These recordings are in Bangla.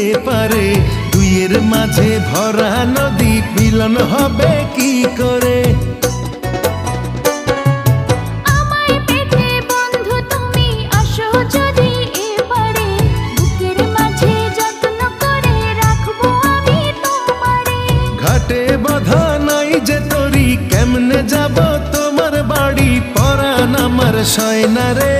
এপারে দুইয়ের মাঝে ভরা নদী মিলন হবে কি করে। ঘাটে বাঁধা নাই যে তরি কেমনে যাব তোমার বাড়ি পরাণ আমার সয়না রে।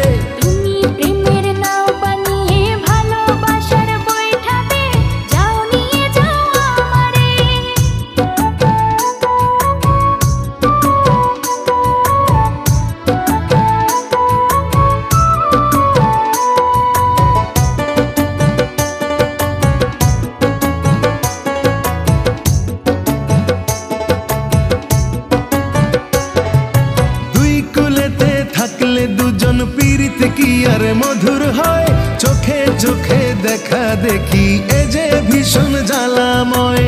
থাকলে দুজন পীড়িত কি আর মধুর হয়, চোখে চোখে দেখা দেখি এ যে ভীষণ জ্বালাময়।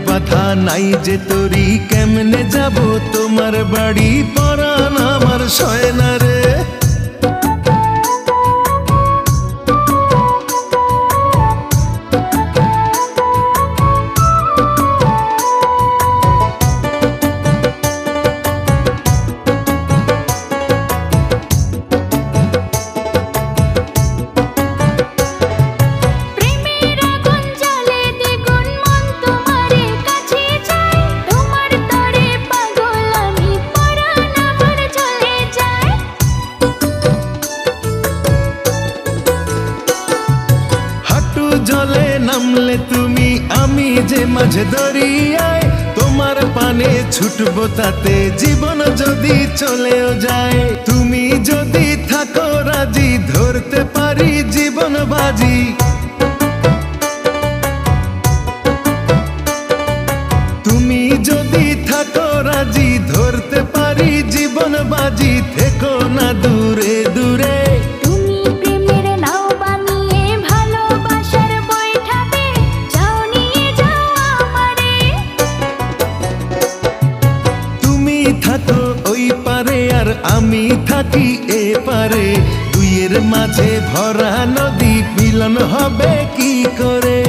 বাধা নাই যে তরি কেমনে যাব তোমার বাড়ি পরাণ আমার সয়না রে। জলে নামলে তুমি আমি যে মাঝে দরিয়ায়, তোমার পানে ছুটবো তাতে জীবন যদি চলেও যায়। তুমি যদি থাকো রাজি ধরতে পারি জীবন বাজি। তুমি যদি থাকো রাজি ধরতে পারি জীবন বাজি, থেকো না দূরে দূরে। থাকো ওই পারে আর আমি থাকি এপারে, দুইয়ের মাঝে ভরা নদী মিলন হবে কি করে।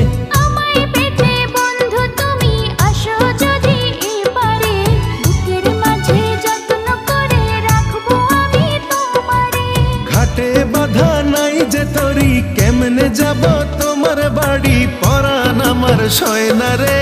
ঘাটে বাঁধা নাই যে তরি কেমনে যাব তোমার বাড়ি পরাণ আমার সয়না রে।